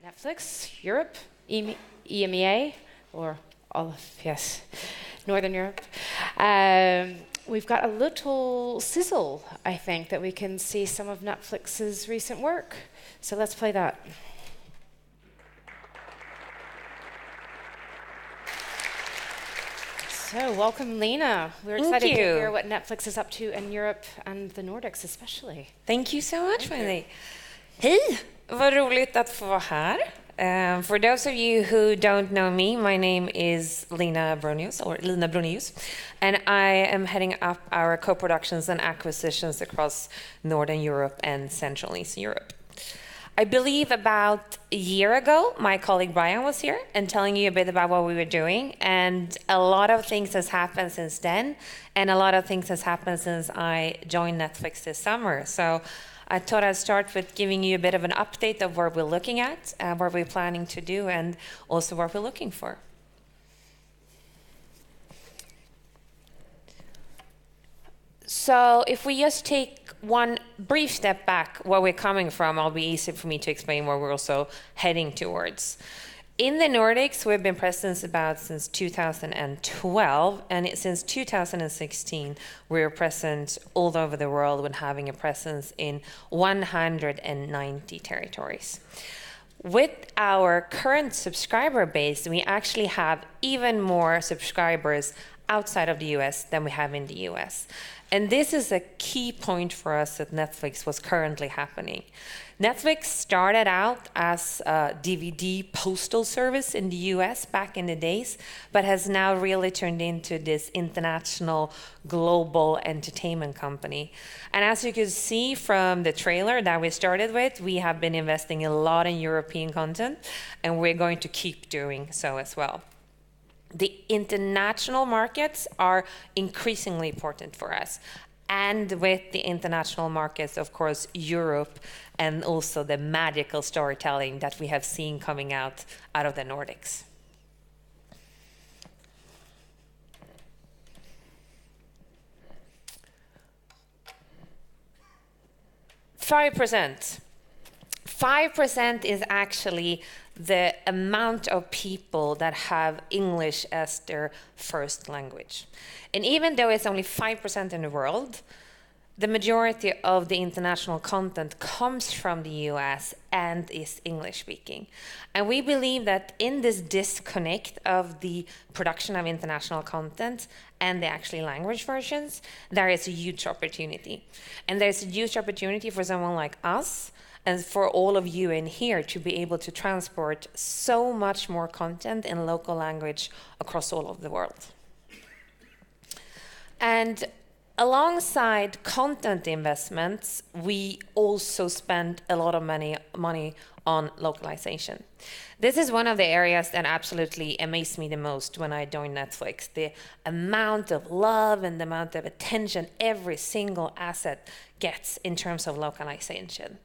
Netflix, Europe, EMEA, or all of, yes, Northern Europe. We've got a little sizzle, I think, that we can see some of Netflix's recent work. So let's play that. So welcome, Lina. We're excited to hear what Netflix is up to in Europe and the Nordics especially. Thank you so much, Wendy. Hej, vad roligt att få vara här. For those of you who don't know me, my name is Lina Bronéus, and I am heading up our co-productions and acquisitions across Northern Europe and Central and Eastern Europe. I believe about a year ago, my colleague Brian was here and telling you a bit about what we were doing, and a lot of things has happened since then, and a lot of things has happened since I joined Netflix this summer. So I thought I'd start with giving you a bit of an update of where we're looking at, what we're planning to do, and also what we're looking for. So if we just take one brief step back, where we're coming from, it'll be easy for me to explain where we're also heading towards. In the Nordics, we've been present since 2012, and since 2016, we're present all over the world when having a presence in 190 territories. With our current subscriber base, we actually have even more subscribers outside of the US than we have in the US. And this is a key point for us that Netflix was currently happening. Netflix started out as a DVD postal service in the US back in the days, but has now really turned into this international global entertainment company. And as you can see from the trailer that we started with, we have been investing a lot in European content, and we're going to keep doing so as well. The international markets are increasingly important for us. And with the international markets, of course, Europe, and also the magical storytelling that we have seen coming out of the Nordics. 5%. 5% is actually the amount of people that have English as their first language. And even though it's only 5% in the world, the majority of the international content comes from the US and is English speaking. And we believe that in this disconnect of the production of international content and the actually language versions, there is a huge opportunity. And there's a huge opportunity for someone like us and for all of you in here to be able to transport so much more content in local language across all of the world. And alongside content investments, we also spend a lot of money on localization. This is one of the areas that absolutely amazed me the most when I joined Netflix. The amount of love and the amount of attention every single asset gets in terms of localization.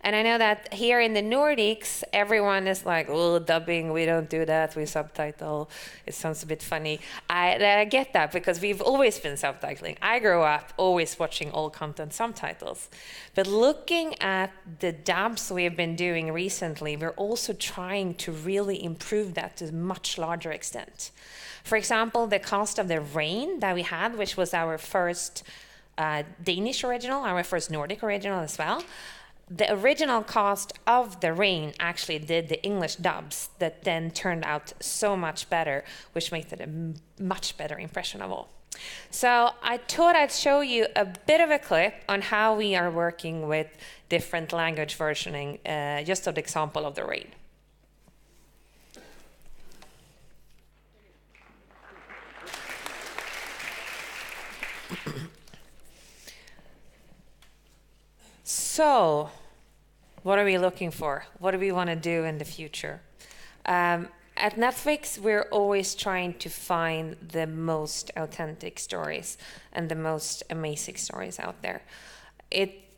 And I know that here in the Nordics, everyone is like, oh, dubbing, we don't do that, we subtitle. It sounds a bit funny. I get that because we've always been subtitling. I grew up always watching all content subtitles. But looking at the dubs we've been doing recently, we're also trying to really improve that to a much larger extent. For example, the cast of The Rain that we had, which was our first Danish original, our first Nordic original as well. The original cast of The Rain actually did the English dubs that then turned out so much better, which makes it a much better impression of all. So I thought I'd show you a bit of a clip on how we are working with different language versioning, just an example of The Rain. So, what are we looking for? What do we want to do in the future? At Netflix, we're always trying to find the most authentic stories and the most amazing stories out there.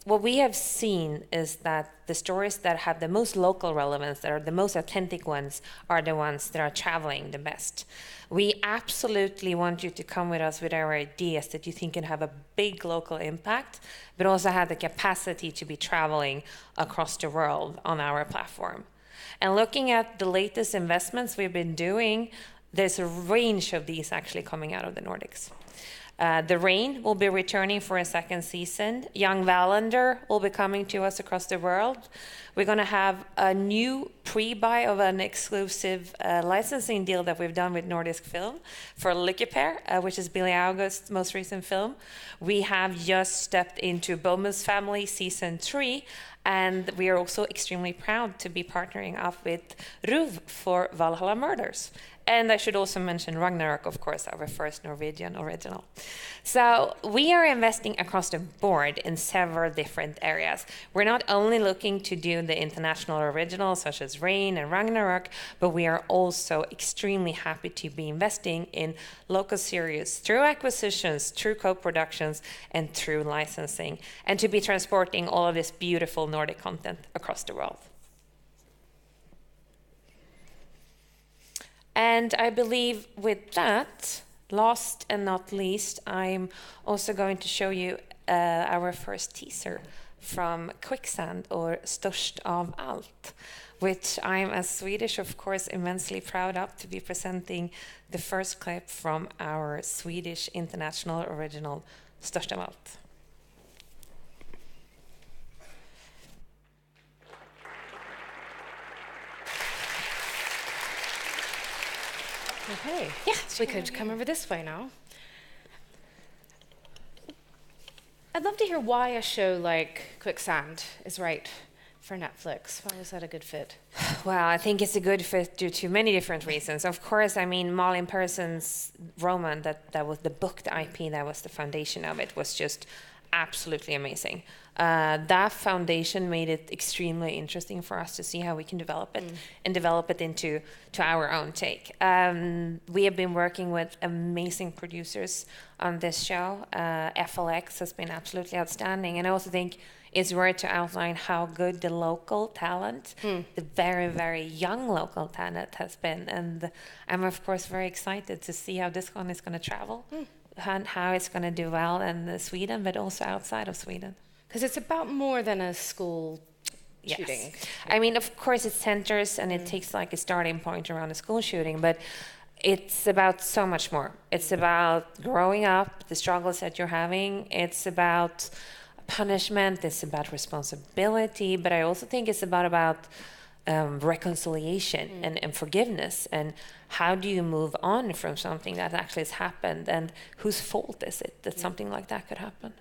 What we have seen is that the stories that have the most local relevance, that are the most authentic ones, are the ones that are traveling the best. We absolutely want you to come with us with our ideas that you think can have a big local impact, but also have the capacity to be traveling across the world on our platform. And looking at the latest investments we've been doing, there's a range of these actually coming out of the Nordics. The Rain will be returning for a second season. Young Wallander will be coming to us across the world. We're going to have a new pre-buy of an exclusive licensing deal that we've done with Nordic Film for Lyckoper, which is Billy August's most recent film. We have just stepped into Bowman's Family Season 3, and we are also extremely proud to be partnering up with Ruv for Valhalla Murders. And I should also mention Ragnarok, of course, our first Norwegian original. So we are investing across the board in several different areas. We're not only looking to do the international originals such as Rain and Ragnarok, but we are also extremely happy to be investing in local series through acquisitions, through co-productions, and through licensing, and to be transporting all of this beautiful Nordic content across the world. And I believe with that, last and not least, I'm also going to show you our first teaser from Quicksand, or Störst av allt, which I'm, as Swedish, of course, immensely proud of to be presenting the first clip from our Swedish international original, Störst av allt. Okay, yeah, we could come over this way now. I'd love to hear why a show like Quicksand is right for Netflix. Why was that a good fit? Well, I think it's a good fit due to many different reasons. Of course, I mean, Malin Persson's roman, that was the book, the IP, that was the foundation of it, was just absolutely amazing. That foundation made it extremely interesting for us to see how we can develop it and develop it into our own take. We have been working with amazing producers on this show. FLX has been absolutely outstanding, and I also think it's worth to outline how good the local talent, the very, very young local talent has been. And I'm, of course, very excited to see how this one is going to travel and how it's going to do well in Sweden, but also outside of Sweden. Because it's about more than a school shooting. I mean, of course, it centers and it takes like a starting point around a school shooting, but it's about so much more. It's about growing up, the struggles that you're having. It's about punishment. It's about responsibility. But I also think it's about reconciliation and forgiveness. And how do you move on from something that actually has happened? And whose fault is it that something like that could happen?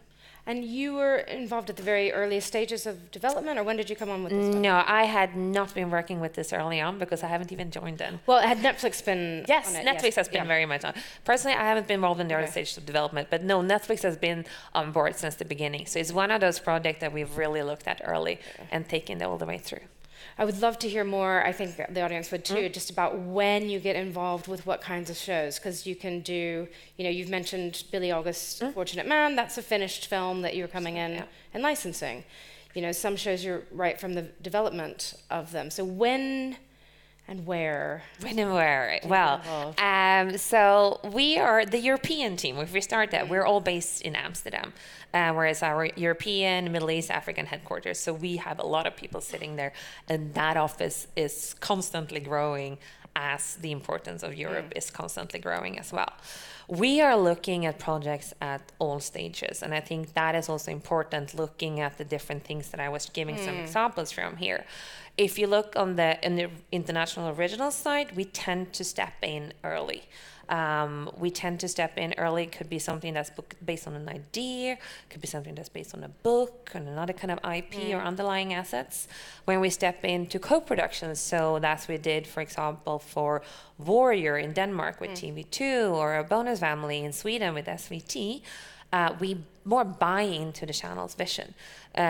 And you were involved at the very earliest stages of development, or when did you come on with this? No, I had not been working with this early on because I haven't even joined then. Well, had Netflix been Yes, on it? Netflix has been very much on. Personally, I haven't been involved in the early stages of development, but no, Netflix has been on board since the beginning. So it's one of those projects that we've really looked at early and taken it all the way through. I would love to hear more, I think the audience would too, just about when you get involved with what kinds of shows, because you can do, you've mentioned Billy August's Fortunate Man, that's a finished film that you're coming in and licensing. Some shows you're right from the development of them. So when and where? When and where? Well, so we are the European team. If we start that, we're all based in Amsterdam, whereas our European, Middle East, African headquarters. So we have a lot of people sitting there, and that office is constantly growing as the importance of Europe is constantly growing as well. We are looking at projects at all stages, and I think that is also important, looking at the different things that I was giving some examples from here. If you look in the international original side, we tend to step in early. Could be something that's based on an idea, could be something that's based on a book and another kind of IP or underlying assets. When we step into co-productions, so that's what we did, for example, for Warrior in Denmark with TV2, or a Bonus Family in Sweden with SVT, we more buy into the channel's vision.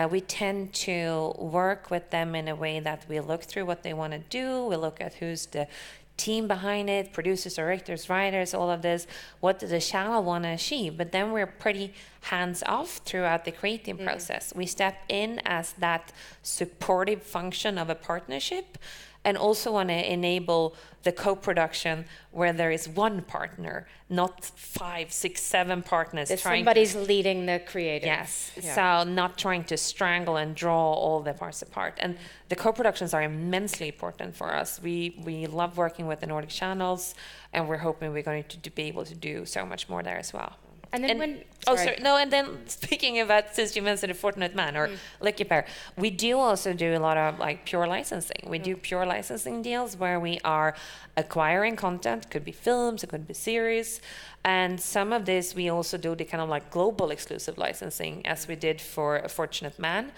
We tend to work with them in a way that we look through what they want to do. We look at who's the team behind it, producers, directors, writers, all of this. What does the channel want to achieve? But then we're pretty hands-off throughout the creating process. We step in as that supportive function of a partnership, and also want to enable the co-production where there is one partner, not 5, 6, 7 partners. If somebody's leading the creative. Yes, so not trying to strangle and draw all the parts apart. And the co-productions are immensely important for us. We love working with the Nordic channels, and we're hoping we're going to be able to do so much more there as well. And then and then speaking about, since you mentioned a Fortunate Man or Lucky Pair, we do also do a lot of like pure licensing. We do pure licensing deals where we are acquiring content, could be films, it could be series, and some of this we also do the kind of like global exclusive licensing, as we did for A Fortunate Man.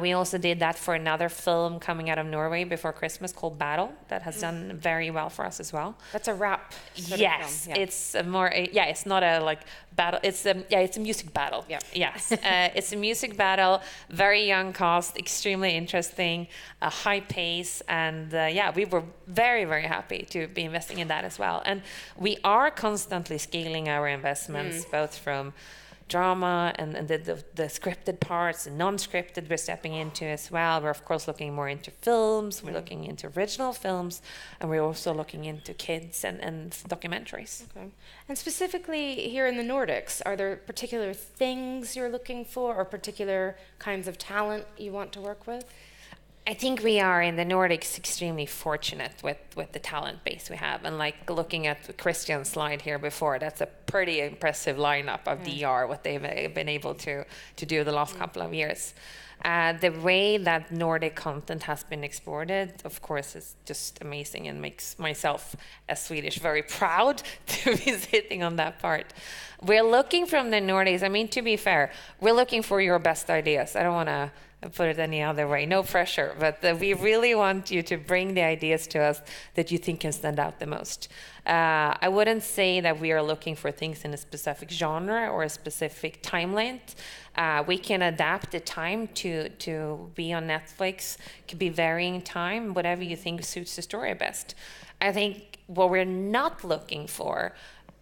We also did that for another film coming out of Norway before Christmas called Battle, that has done very well for us as well. That's a rap. Yes, it's a more it's not a like battle. It's a music battle. Yeah. Yes, it's a music battle. Very young cast, extremely interesting, a high pace, and we were very, very happy to be investing in that as well. And we are constantly scaling our investments, both from drama and the scripted parts and non-scripted we're stepping into as well. We're of course looking more into films, we're looking into original films, and we're also looking into kids and documentaries. Okay. And specifically here in the Nordics, are there particular things you're looking for or particular kinds of talent you want to work with? I think we are in the Nordics extremely fortunate with the talent base we have. And like looking at Christian's slide here before, that's a pretty impressive lineup of DR, what they've been able to do the last couple of years. The way that Nordic content has been exported, of course, is just amazing and makes myself, as Swedish, very proud to be sitting on that part. We're looking from the Nordics, I mean, to be fair, we're looking for your best ideas. I don't want to put it any other way, no pressure, but we really want you to bring the ideas to us that you think can stand out the most. I wouldn't say that we are looking for things in a specific genre or a specific time length. We can adapt the time to be on Netflix, could be varying time, whatever you think suits the story best. I think what we're not looking for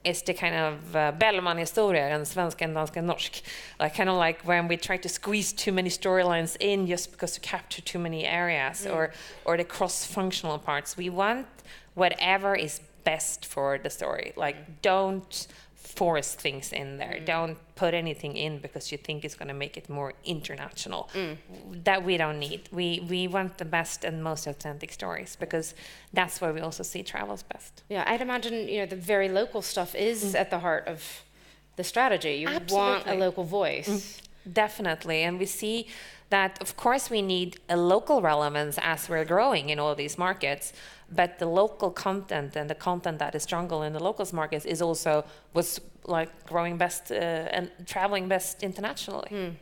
is the kind of Bellman-historia, en svensk, en dansk, en norsk. Like kind of like when we try to squeeze too many storylines in just because to capture too many areas, or the cross-functional parts. We want whatever is best for the story. Like don't force things in there. Don't put anything in because you think it's going to make it more international. That we don't need. We want the best and most authentic stories because that's where we also see travels best. Yeah, I'd imagine the very local stuff is at the heart of the strategy. You want a local voice. Definitely, and we see that of course we need a local relevance as we're growing in all these markets, but the local content and the content that is stronger in the locals markets is also what's like growing best and traveling best internationally.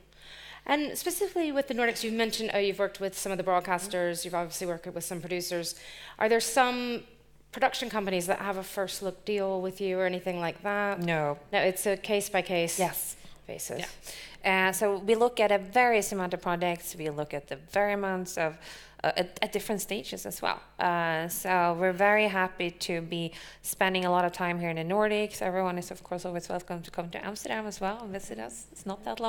And specifically with the Nordics, you've mentioned you've worked with some of the broadcasters, you've obviously worked with some producers. Are there some production companies that have a first look deal with you or anything like that? No, it's a case by case basis. Yeah. So we look at a various amount of projects. We look at the very amounts of at different stages as well. So we're very happy to be spending a lot of time here in the Nordics. Everyone is of course always welcome to come to Amsterdam as well and visit us. It's not that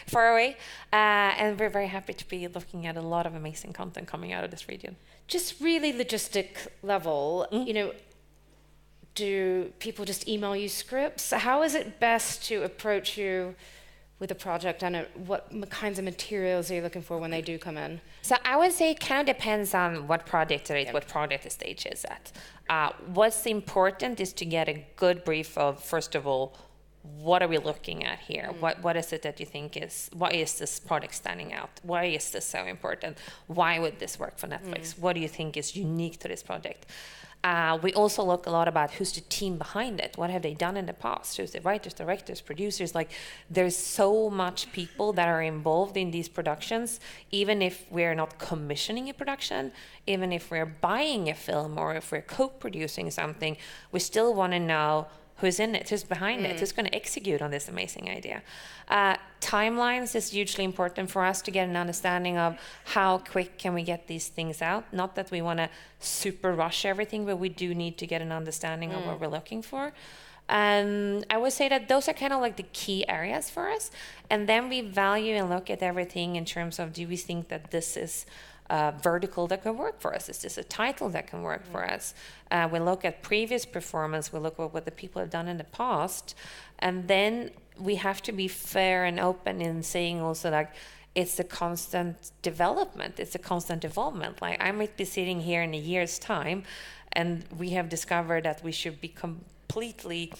far away. And we're very happy to be looking at a lot of amazing content coming out of this region. Just really logistic level, do people just email you scripts? How is it best to approach you with a project, and what kinds of materials are you looking for when they do come in? So I would say it kind of depends on what project it is, what project the stage is at. What's important is to get a good brief of, first of all, what are we looking at here? What is it that you think why is this product standing out? Why is this so important? Why would this work for Netflix? What do you think is unique to this project? We also look a lot about who's the team behind it. What have they done in the past? Who's the writers, directors, producers? Like, there's so much people that are involved in these productions, even if we're not commissioning a production, even if we're buying a film or if we're co-producing something, we still want to know who's in it, who's behind it, who's going to execute on this amazing idea. Timelines is hugely important for us to get an understanding of how quick can we get these things out. Not that we want to super rush everything, but we do need to get an understanding of what we're looking for. I would say that those are kind of like the key areas for us. And then we value and look at everything in terms of, do we think that this is vertical that can work for us? Is this a title that can work for us? We look at previous performance, we look at what the people have done in the past, and then we have to be fair and open in saying also like, it's a constant development, it's a constant evolvement. Like I might be sitting here in a year's time and we have discovered that we should be completely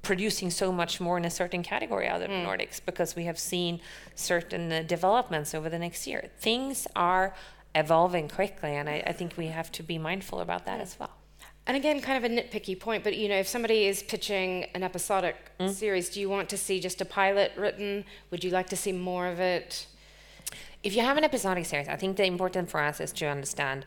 producing so much more in a certain category out of the Nordics because we have seen certain developments over the next year. Things are evolving quickly, and I think we have to be mindful about that as well. And again, kind of a nitpicky point, but you know, if somebody is pitching an episodic series, do you want to see just a pilot written? Would you like to see more of it? If you have an episodic series, I think the important for us is to understand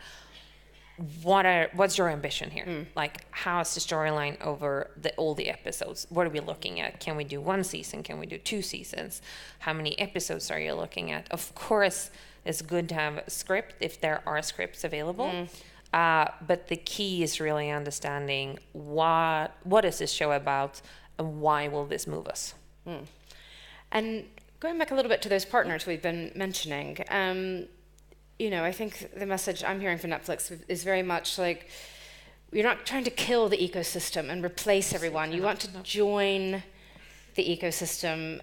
what's your ambition here? Like, how is the storyline over all the episodes? What are we looking at? Can we do 1 season? Can we do 2 seasons? How many episodes are you looking at? Of course, it's good to have a script if there are scripts available. But the key is really understanding what is this show about and why will this move us? And going back a little bit to those partners we've been mentioning, you know, I think the message I'm hearing from Netflix is very much like, you're not trying to kill the ecosystem and replace everyone. You want to join the ecosystem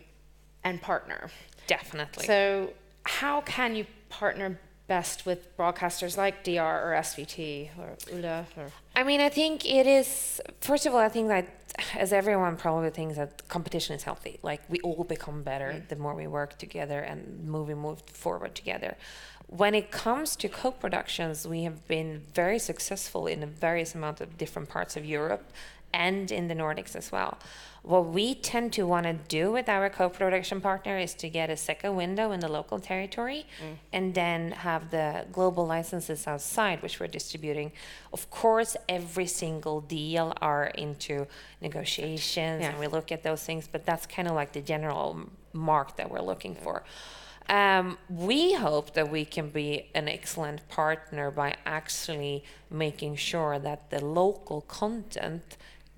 and partner. Definitely. So how can you partner best with broadcasters like DR or SVT or ULA? I mean, I think it is, first of all, I think that as everyone probably thinks that competition is healthy. Like we all become better the more we work together and move forward together. When it comes to co-productions, we have been very successful in a various amount of different parts of Europe and in the Nordics as well. What we tend to want to do with our co-production partner is to get a second window in the local territory and then have the global licenses outside, which we're distributing. Of course, every single deal are into negotiations and we look at those things, but that's kind of like the general mark that we're looking for. We hope that we can be an excellent partner by actually making sure that the local content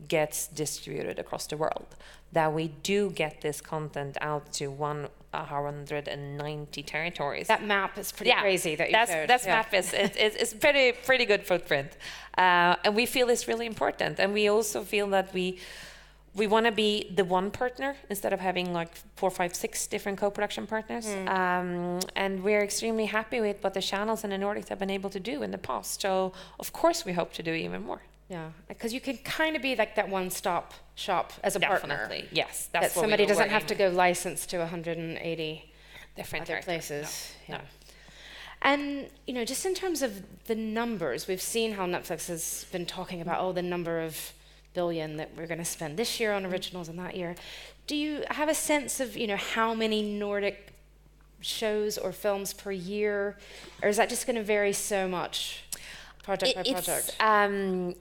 gets distributed across the world, that we do get this content out to 190 territories. That map is pretty crazy that you showed. That map is pretty good footprint, and we feel it's really important. And we also feel that we want to be the one partner instead of having like 4, 5, 6 different co-production partners. And we're extremely happy with what the channels in the Nordics have been able to do in the past. So of course we hope to do even more. Yeah, because you can kind of be like that one-stop shop as a partner. Definitely, yes. That somebody doesn't have to go license to 180 different other places. No. And, you know, just in terms of the numbers, we've seen how Netflix has been talking about, the number of billion that we're going to spend this year on originals and that year. Do you have a sense of, you know, how many Nordic shows or films per year? Or is that just going to vary so much? Project by project?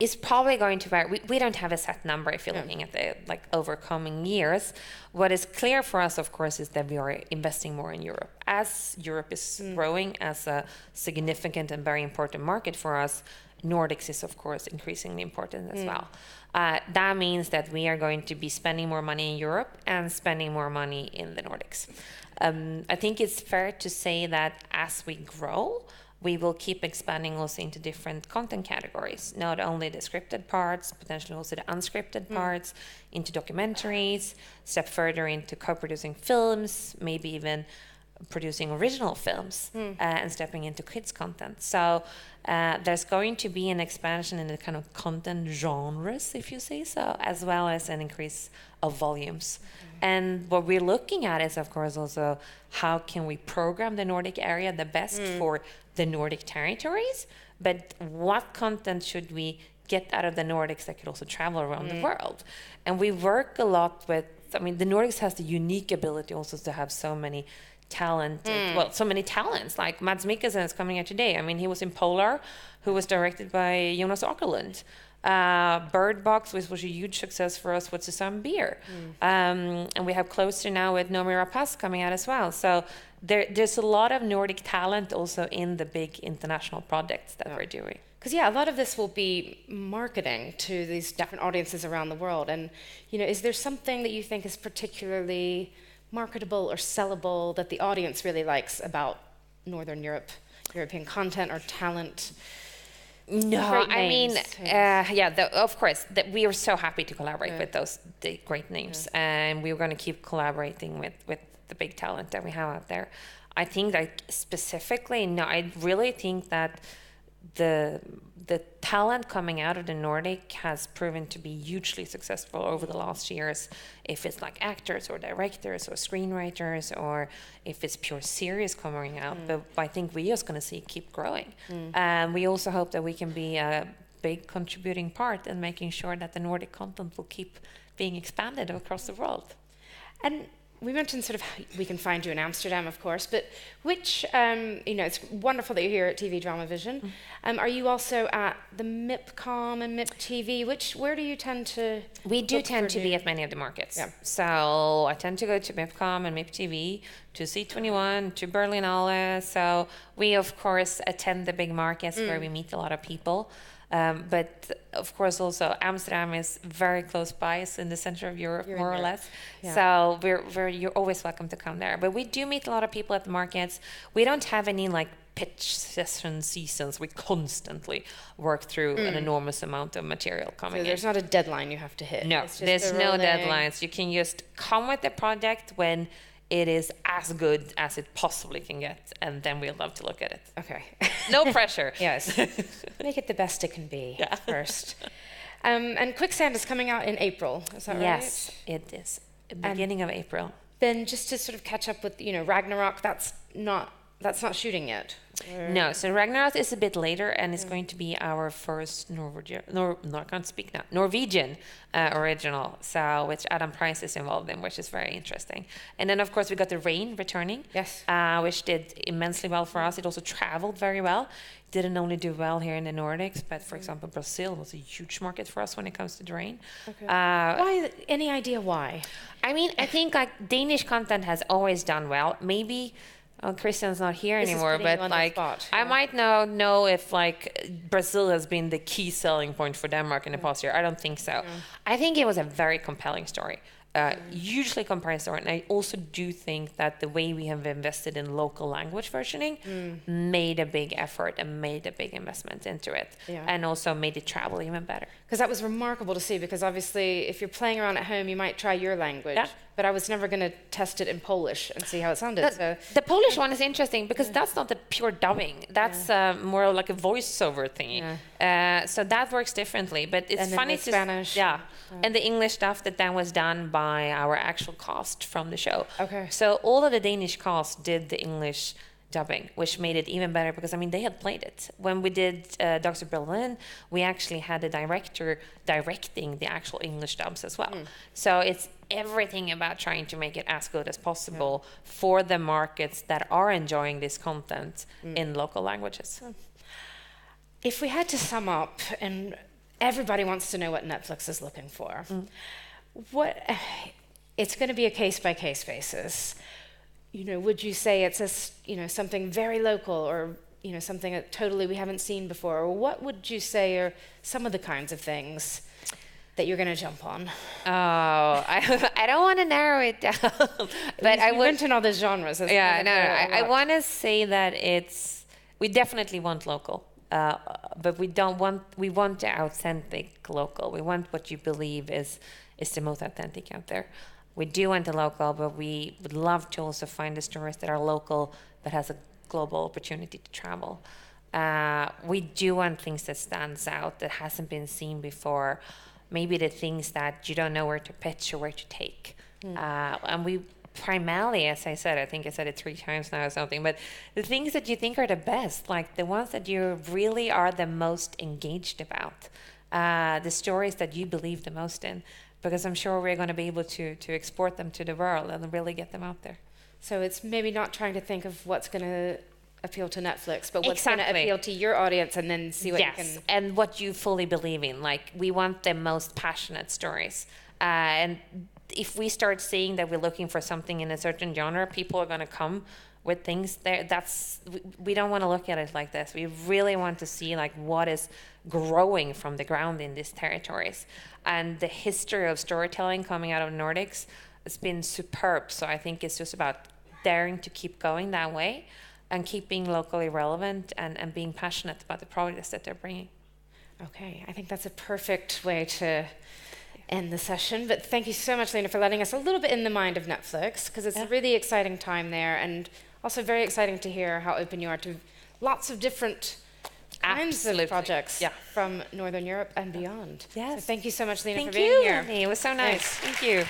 It's probably going to vary. We don't have a set number if you're looking at the overcoming years. What is clear for us, of course, is that we are investing more in Europe. As Europe is growing as a significant and very important market for us, Nordics is, of course, increasingly important as well. That means that we are going to be spending more money in Europe and spending more money in the Nordics. I think it's fair to say that as we grow, we will keep expanding also into different content categories, not only the scripted parts, potentially also the unscripted parts, into documentaries, step further into co-producing films, maybe even producing original films and stepping into kids content. So there's going to be an expansion in the kind of content genres, if you say so, as well as an increase of volumes. And what we're looking at is, of course, also how can we program the Nordic area the best for the Nordic territories, but what content should we get out of the Nordics that could also travel around the world? And we work a lot with, I mean, the Nordics has the unique ability also to have so many so many talents. Like Mads Mikkelsen is coming here today. I mean, he was in Polar, who was directed by Jonas Åkerlund. Bird Box, which was a huge success for us with Susanne Bier. And we have Closer now with Noomi Rapace coming out as well. So there's a lot of Nordic talent also in the big international projects that we're doing. Because, a lot of this will be marketing to these different audiences around the world. And, you know, is there something that you think is particularly marketable or sellable that the audience really likes about Northern Europe? European content or talent? No, Great I mean, names. of course, we are so happy to collaborate with the great names, and we're going to keep collaborating with the big talent that we have out there. I think that specifically, no, I really think that the talent coming out of the Nordic has proven to be hugely successful over the last years. If it's like actors or directors or screenwriters, or if it's pure series coming out, but I think we're just going to keep growing. And we also hope that we can be a big contributing part in making sure that the Nordic content will keep being expanded across the world. And we mentioned sort of how we can find you in Amsterdam, of course, but which, it's wonderful that you're here at TV Drama Vision. Are you also at the MIPCOM and MIPTV? Where do you tend to? We do tend to be at many of the markets. Yeah. So I tend to go to MIPCOM and MIPTV, to C21, to Berlinale. So we, of course, attend the big markets where we meet a lot of people. But of course, also Amsterdam is very close by. It's in the center of Europe, more or less. Yeah. So you're always welcome to come there. But we do meet a lot of people at the markets. We don't have any like pitch session seasons. We constantly work through an enormous amount of material coming in. So there's not a deadline you have to hit. No, there's no deadlines. You can just come with the project when it is as good as it possibly can get, and then we'd love to look at it. Okay. No pressure. Yes. Make it the best it can be first. And Quicksand is coming out in April, is that right? Yes, it is. Beginning of April. Then just to sort of catch up with, Ragnarok, that's not shooting yet. No, so Ragnarok is a bit later, and it's going to be our first Norwegian original, so which Adam Price is involved in, which is very interesting. And then, of course, we got The Rain returning, which did immensely well for us. It also traveled very well. Didn't only do well here in the Nordics, but for example, Brazil was a huge market for us when it comes to The Rain. Okay. Why? Any idea why? I mean, I think like Danish content has always done well. Maybe. Christian's not here anymore, but like I might know if like Brazil has been the key selling point for Denmark in the past year. I don't think so. I think it was a very compelling story. Hugely compelling story, and I also do think that the way we have invested in local language versioning made a big effort and made a big investment into it, and also made it travel even better. Because that was remarkable to see, because obviously if you're playing around at home, you might try your language, but I was never going to test it in Polish and see how it sounded. The Polish one is interesting because that's not the pure dubbing. That's more like a voiceover thingy. So that works differently, but it's funny to Spanish. And the English stuff that was done by our actual cast from the show. Okay. So all of the Danish cast did the English dubbing, which made it even better because, I mean, they had played it. When we did Dr. Berlin, we actually had a director directing the actual English dubs as well. So it's everything about trying to make it as good as possible for the markets that are enjoying this content in local languages. If we had to sum up, and everybody wants to know what Netflix is looking for, it's going to be a case-by-case basis. Would you say it's something very local, or something that totally we haven't seen before? Or what would you say are some of the kinds of things that you're going to jump on? Oh, I don't want to narrow it down, but I mentioned all the genres. I want to say that we definitely want local, but we want the authentic local. We want what you believe is the most authentic out there. We do want the local, but we would love to also find the stories that are local but has a global opportunity to travel. We do want things that stands out, that hasn't been seen before. Maybe the things that you don't know where to pitch or where to take. And we primarily, as I said, I think I said it 3 times now or something, but the things that you think are the best, like the ones that you really are the most engaged about, the stories that you believe the most in. Because I'm sure we're going to be able to export them to the world and really get them out there. So it's maybe not trying to think of what's going to appeal to Netflix, but what's going to appeal to your audience, and then see what you can... Yes, and what you fully believe in. Like, we want the most passionate stories. And if we start seeing that we're looking for something in a certain genre, people are going to come with things there. We don't want to look at it like this. We really want to see like what is growing from the ground in these territories. And the history of storytelling coming out of Nordics has been superb. So I think it's just about daring to keep going that way. and keeping locally relevant and being passionate about the projects that they're bringing. Okay, I think that's a perfect way to end the session. But thank you so much, Lina, for letting us a little bit in the mind of Netflix, because it's a really exciting time there, and also very exciting to hear how open you are to lots of different kinds of projects from Northern Europe and beyond. Yes. So thank you so much, Lina, for Thank being you, here. Wendy. It was so nice. Thank you.